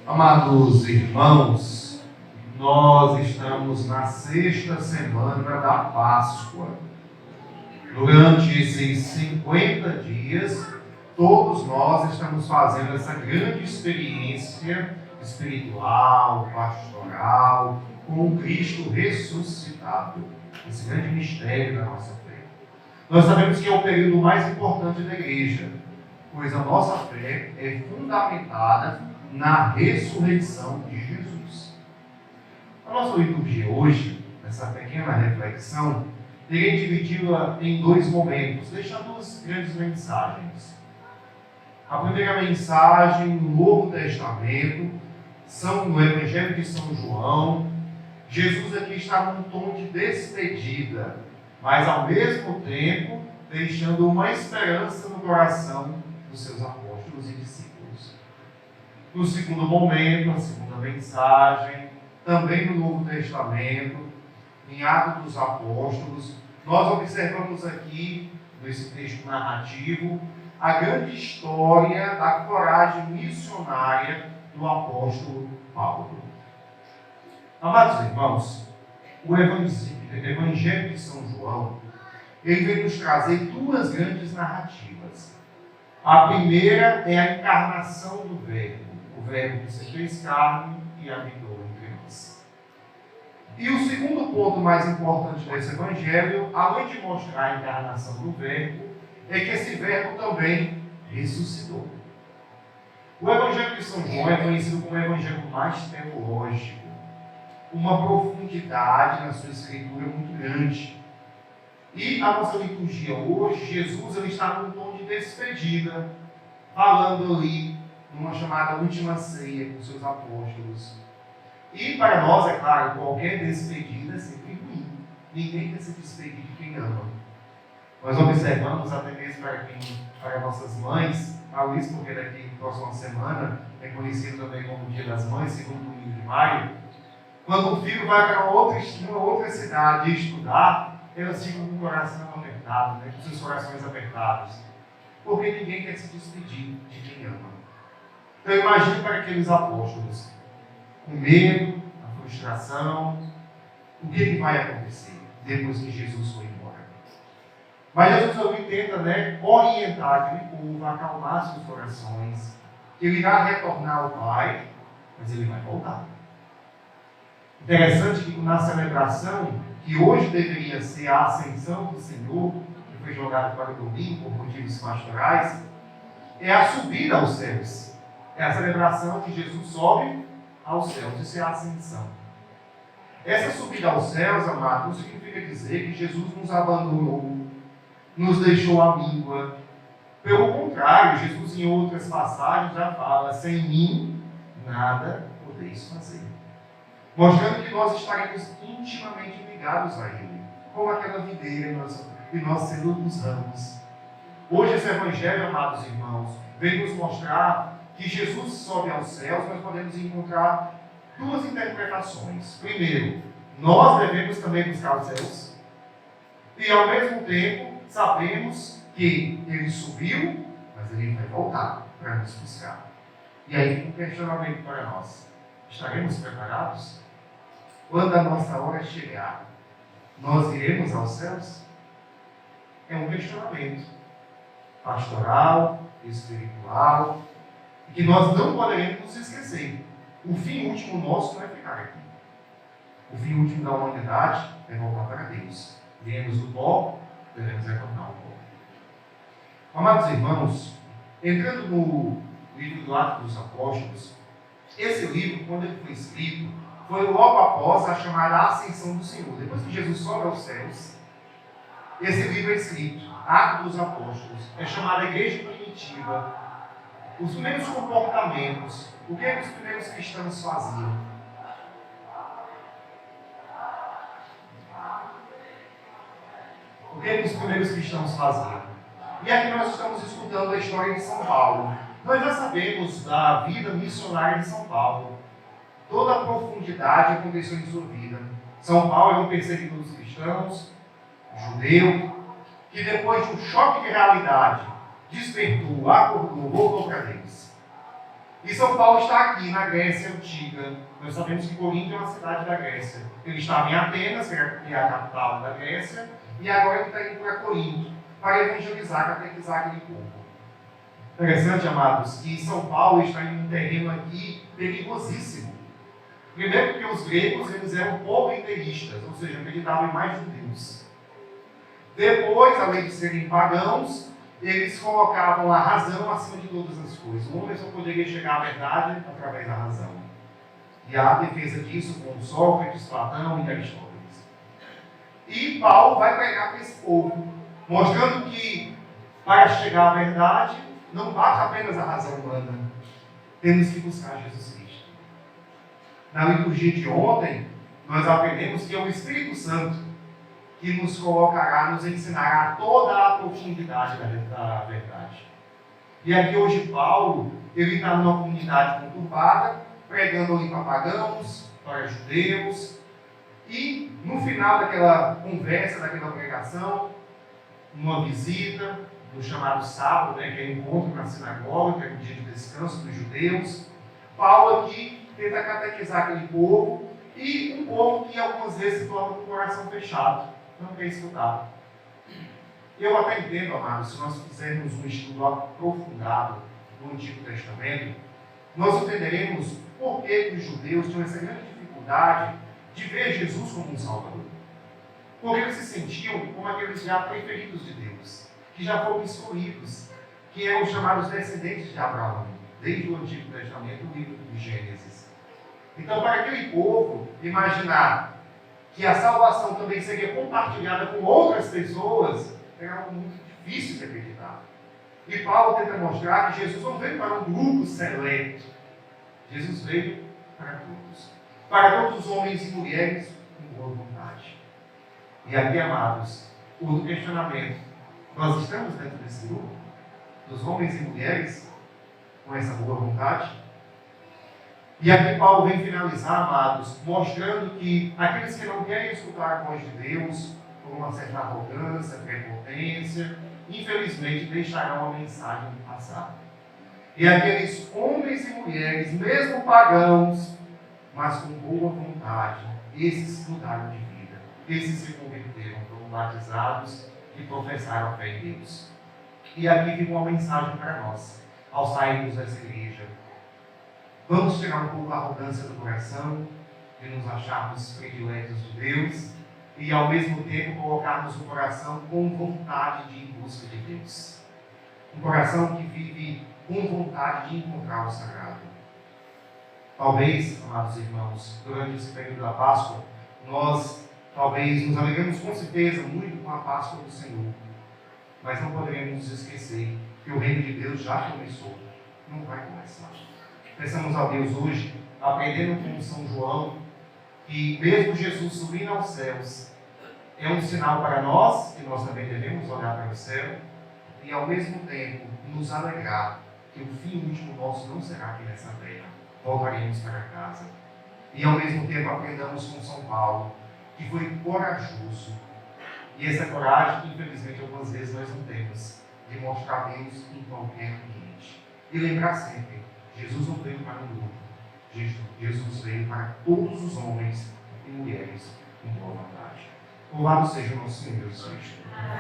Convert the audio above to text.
Amados irmãos, nós estamos na sexta semana da Páscoa. Durante esses 50 dias, todos nós estamos fazendo essa grande experiência espiritual, pastoral, com Cristo ressuscitado. Esse grande mistério da nossa fé. Nós sabemos que é o período mais importante da igreja, pois a nossa fé é fundamentada na ressurreição de Jesus. A nossa liturgia hoje, nessa pequena reflexão, irei dividi-la em dois momentos, deixando duas grandes mensagens. A primeira mensagem no Novo Testamento, no Evangelho de São João. Jesus aqui está num tom de despedida, mas ao mesmo tempo deixando uma esperança no coração dos seus apóstolos e discípulos. No segundo momento, a segunda mensagem, também no Novo Testamento, em Atos dos Apóstolos, nós observamos aqui, nesse texto narrativo, a grande história da coragem missionária do apóstolo Paulo. Amados irmãos, o Evangelho de São João, ele vem nos trazer duas grandes narrativas. A primeira é a encarnação do Verbo, o Verbo que se fez carne e habitou entre nós. E o segundo ponto mais importante desse Evangelho, além de mostrar a encarnação do Verbo, é que esse Verbo também ressuscitou. O Evangelho de São João é conhecido como o Evangelho mais teológico, uma profundidade na sua escritura muito grande. E a nossa liturgia hoje, Jesus ele está num tom de despedida, falando ali numa chamada última ceia com seus apóstolos. E para nós, é claro, qualquer despedida é sempre ruim. Ninguém quer se despedir de quem ama. Nós observamos até mesmo para nossas mães, falo isso porque daqui próxima semana é conhecido também como Dia das Mães, segundo domingo de maio. Quando o filho vai para uma outra cidade estudar, elas ficam com o coração apertado, com seus corações apertados. Porque ninguém quer se despedir de quem ama. Então imagine para aqueles apóstolos, com medo, a frustração, o que vai acontecer depois que Jesus foi embora. Mas Jesus tenta orientar aquele povo, acalmar seus corações, que ele irá retornar ao Pai, mas ele vai voltar. Interessante que na celebração, que hoje deveria ser a ascensão do Senhor, que foi jogado para o domingo por motivos pastorais, é a subida aos céus. É a celebração que Jesus sobe aos céus. Isso é a ascensão. Essa subida aos céus, amados, não significa dizer que Jesus nos abandonou, nos deixou à míngua. Pelo contrário, Jesus em outras passagens já fala: sem mim nada podeis fazer. Mostrando que nós estaremos intimamente ligados a Ele, como aquela videira e nós sendo os ramos. Hoje esse Evangelho, amados irmãos, vem nos mostrar que Jesus sobe aos céus. Nós podemos encontrar duas interpretações. Primeiro, nós devemos também buscar os céus, e ao mesmo tempo sabemos que Ele subiu, mas Ele vai voltar para nos buscar. E aí fica um questionamento para nós: estaremos preparados? Quando a nossa hora chegar, nós iremos aos céus? É um questionamento pastoral, espiritual, e que nós não poderemos nos esquecer. O fim último nosso não é ficar aqui. O fim último da humanidade é voltar para Deus. Viemos do pó, devemos retornar ao pó. Amados irmãos, entrando no livro do Atos dos Apóstolos, esse livro, quando ele foi escrito, foi logo após a chamada Ascensão do Senhor. Depois que Jesus sobe aos céus, esse livro é escrito, Atos dos Apóstolos. É chamada Igreja Primitiva. Os primeiros comportamentos, o que os primeiros cristãos faziam. O que os primeiros cristãos faziam. E aqui nós estamos estudando a história de São Paulo. Nós já sabemos da vida missionária de São Paulo. Toda a profundidade aconteceu em sua vida. São Paulo é um perseguidor dos cristãos, judeu, que depois de um choque de realidade, despertou, acordou, voltou para Deus. E São Paulo está aqui na Grécia Antiga. Nós sabemos que Corinto é uma cidade da Grécia. Ele estava em Atenas, que é a capital da Grécia, e agora ele está indo para Corinto para evangelizar, catequizar aquele povo. Interessante, amados, que São Paulo está em um terreno aqui perigosíssimo. Primeiro porque os gregos eles eram politeístas, ou seja, acreditavam em mais judeus. Depois, além de serem pagãos, eles colocavam a razão acima de todas as coisas. O homem só poderia chegar à verdade através da razão. E há a defesa disso com Sócrates, Platão e Aristóteles. E Paulo vai pregar para esse povo, mostrando que para chegar à verdade, não basta apenas a razão humana. Temos que buscar Jesus Cristo. Na liturgia de ontem, nós aprendemos que é o Espírito Santo que nos colocará, nos ensinará toda a profundidade da verdade. E aqui hoje Paulo, ele está numa comunidade conturbada, pregando ali para pagãos, para judeus, e no final daquela conversa, daquela pregação, numa visita, no chamado sábado, que é o encontro na sinagoga, que é o dia de descanso dos judeus, Paulo aqui tenta catequizar aquele povo, e um povo que algumas vezes se torna com o coração fechado, não quer escutar. Eu até entendo, amados, se nós fizermos um estudo aprofundado do Antigo Testamento, nós entenderemos por que os judeus tinham essa grande dificuldade de ver Jesus como um Salvador. Porque eles se sentiam como aqueles já preferidos de Deus, que já foram escolhidos, que eram os chamados descendentes de Abraão, desde o Antigo Testamento, o livro de Gênesis. Então, para aquele povo, imaginar que a salvação também seria compartilhada com outras pessoas, era algo muito difícil de acreditar. E Paulo tenta mostrar que Jesus não veio para um grupo seleto. Jesus veio para todos os homens e mulheres com boa vontade. E aqui, amados, outro questionamento. Nós estamos dentro desse grupo? Dos homens e mulheres com essa boa vontade? E aqui Paulo vem finalizar, amados, mostrando que aqueles que não querem escutar a voz de Deus, por uma certa arrogância, prepotência, infelizmente deixarão a mensagem passar. E aqueles homens e mulheres, mesmo pagãos, mas com boa vontade, esses mudaram de vida, esses se converteram, foram batizados e professaram a fé em Deus. E aqui fica uma mensagem para nós, ao sairmos dessa igreja. Vamos tirar um pouco a arrogância do coração, de nos acharmos prediletos de Deus, e ao mesmo tempo colocarmos o coração com vontade de ir em busca de Deus. Um coração que vive com vontade de encontrar o sagrado. Talvez, amados irmãos, durante esse período da Páscoa, nós talvez nos alegremos com certeza muito com a Páscoa do Senhor, mas não poderemos nos esquecer que o reino de Deus já começou, não vai começar. Peçamos a Deus hoje, aprendendo com São João, que mesmo Jesus subindo aos céus, é um sinal para nós, que nós também devemos olhar para o céu, e ao mesmo tempo nos alegrar que o fim último nosso não será aqui nessa terra, voltaremos para casa. E ao mesmo tempo aprendamos com São Paulo, que foi corajoso, e essa coragem que infelizmente algumas vezes nós não temos, de mostrar a Deus em qualquer ambiente. E lembrar sempre, Jesus não veio para um grupo, Jesus veio para todos os homens e mulheres com boa vontade. Louvado seja o nosso Senhor Jesus Cristo.